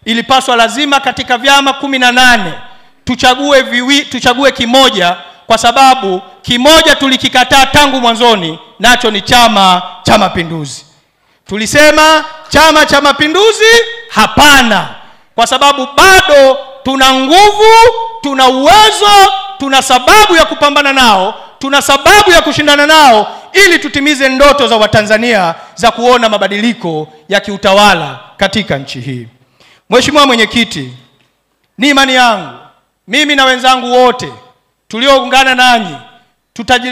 ilipaswa lazima katika vyama 18 tuchague kimoja, kwa sababu kimoja tulikikataa tangu mwanzoni, nacho ni Chama cha Mapinduzi. Tulisema Chama cha Mapinduzi hapana, kwa sababu bado tuna nguvu, tuna uwezo, tuna sababu ya kupambana nao, tuna sababu ya kushindana nao, ili tutimize ndoto za Watanzania za kuona mabadiliko ya kiutawala katika nchi hii. Mheshimiwa Mwenyekiti, ni imani yangu mimi na wenzangu wote tulioungana nanyi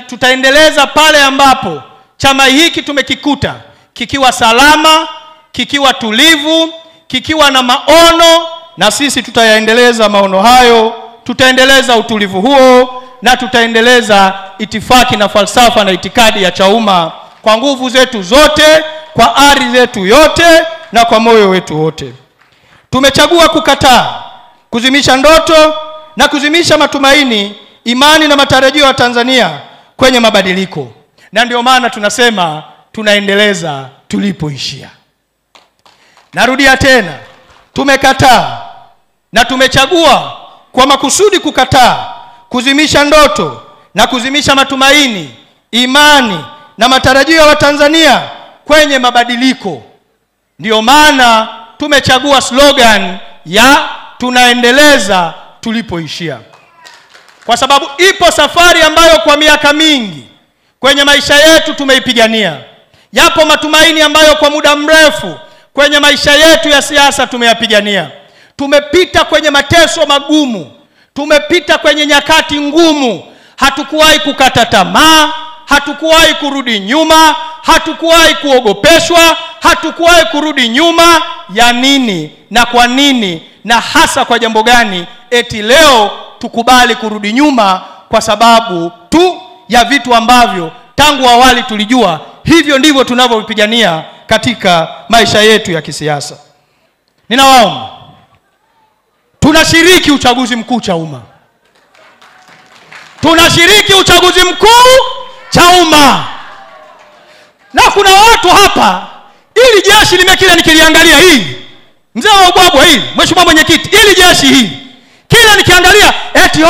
tutaendeleza pale ambapo chama hiki tumekikuta kikiwa salama, kikiwa tulivu, kikiwa na maono, na sisi tutayaendeleza maono hayo, tutaendeleza utulivu huo, na tutaendeleza itifaki na falsafa na itikadi ya Chauma kwa nguvu zetu zote, kwa ari zetu yote, na kwa moyo wetu wote. Tumechagua kukataa kuzimisha ndoto na kuzimisha matumaini, imani na matarajio ya Tanzania kwenye mabadiliko, na ndio maana tunasema tunaendeleza tulipoishia. Narudia tena, tumekataa na tumechagua kwa makusudi kukataa kuzimisha ndoto na kuzimisha matumaini, imani na matarajio ya Watanzania kwenye mabadiliko. Ndio maana tumechagua slogan ya tunaendeleza tulipoishia, kwa sababu ipo safari ambayo kwa miaka mingi kwenye maisha yetu tumeipigania. Yapo matumaini ambayo kwa muda mrefu kwenye maisha yetu ya siasa tumeyapigania. Tumepita kwenye mateso magumu, tumepita kwenye nyakati ngumu. Hatukuwahi kukata tamaa, hatukuwahi kurudi nyuma, hatukuwahi kuogopeshwa, hatukuwahi kurudi nyuma. Ya nini na kwa nini, na hasa kwa jambo gani eti leo tukubali kurudi nyuma kwa sababu tu ya vitu ambavyo tangu awali tulijua hivyo ndivyo tunavyopigania katika maisha yetu ya kisiasa? Ninawaomba, tunashiriki uchaguzi mkuu Chauma. Tunashiriki uchaguzi mkuu Chauma. Na kuna watu hapa, ili jeshi limekila nikiliangalia hili, mzee wa ubwabwa hili, Mheshimiwa Mwenyekiti, ili jeshi hili kila nikiangalia eti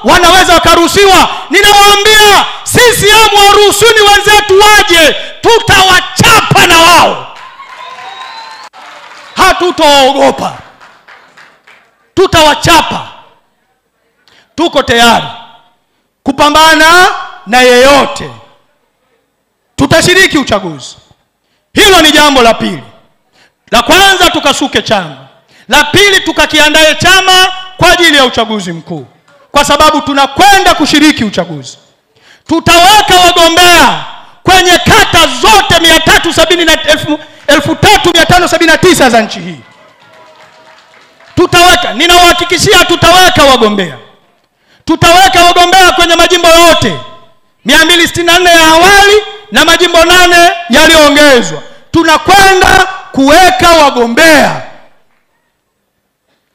wanaweza wakaruhusiwa. Ninawaambia CCM waruhusuni wenzetu waje, tutawachapa na wao. Hatutaogopa, tutawachapa. Tuko tayari kupambana na yeyote. Tutashiriki uchaguzi. Hilo ni jambo la pili. La kwanza, tukasuke chama. La pili, tukakiandae chama kwa ajili ya uchaguzi mkuu, kwa sababu tunakwenda kushiriki uchaguzi. Tutaweka wagombea kwenye kata zote 1379 za nchi hii. Tutaweka, ninawahakikishia tutaweka wagombea. Tutaweka wagombea kwenye majimbo yote 264 ya awali na majimbo 8 yaliyoongezwa. Tunakwenda kuweka wagombea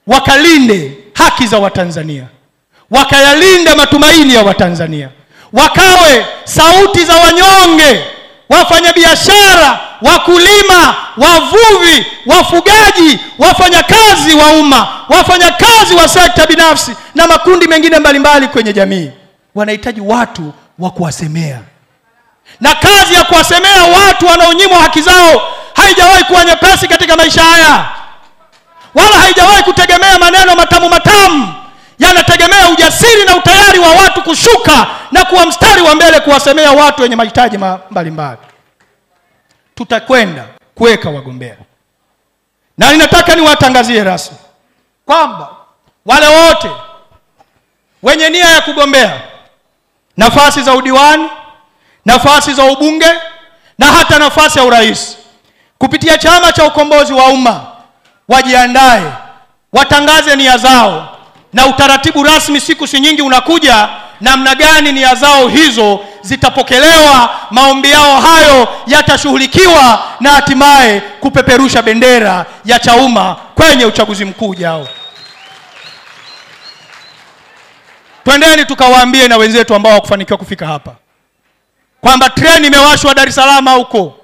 wakalinde haki za Watanzania, wakayalinde matumaini ya Watanzania, wakawe sauti za wanyonge, wafanyabiashara, wakulima, wavuvi, wafugaji, wafanyakazi wa umma, wafanyakazi wa sekta binafsi na makundi mengine mbalimbali kwenye jamii. Wanahitaji watu wa kuwasemea, na kazi ya kuwasemea watu wanaonyimwa haki zao haijawahi kuwa nyepesi katika maisha haya, wala haijawahi kutegemea maneno matamu matamu. Yanategemea ujasiri na utayari wa watu kushuka na kuwa mstari wa mbele kuwasemea watu wenye mahitaji mbalimbali. Tutakwenda kuweka wagombea, na ninataka niwatangazie rasmi kwamba wale wote wenye nia ya kugombea nafasi za udiwani, nafasi za ubunge na hata nafasi ya urais kupitia Chama cha Ukombozi wa Umma wajiandae, watangaze nia zao, na utaratibu rasmi siku si nyingi unakuja namna gani nia zao hizo zitapokelewa, maombi yao hayo yatashughulikiwa, na hatimaye kupeperusha bendera ya Chauma kwenye uchaguzi mkuu ujao. Twendeni tukawaambie na wenzetu ambao hawakufanikiwa kufika hapa kwamba treni imewashwa Dar es Salaam huko.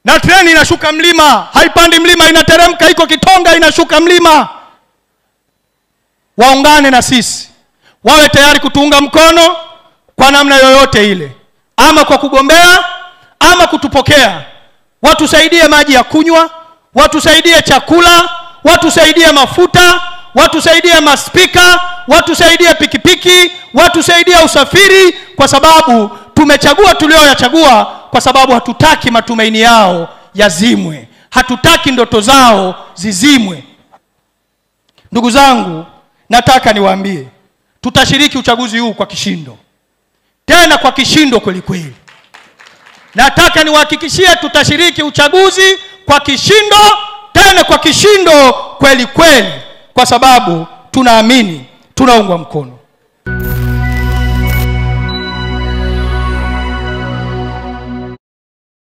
Na treni inashuka mlima, haipandi mlima, inateremka, iko Kitonga inashuka mlima. Waungane na sisi, wawe tayari kutuunga mkono kwa namna yoyote ile, ama kwa kugombea ama kutupokea. Watusaidie maji ya kunywa, watusaidie chakula, watusaidie mafuta, watusaidie maspika, watusaidie pikipiki, watusaidie usafiri, kwa sababu tumechagua tulioyachagua, kwa sababu hatutaki matumaini yao yazimwe, hatutaki ndoto zao zizimwe. Ndugu zangu, nataka niwaambie, tutashiriki uchaguzi huu kwa kishindo, tena kwa kishindo kweli kweli. Nataka niwahakikishie, tutashiriki uchaguzi kwa kishindo, tena kwa kishindo kweli kweli, kwa sababu tunaamini, tunaungwa mkono.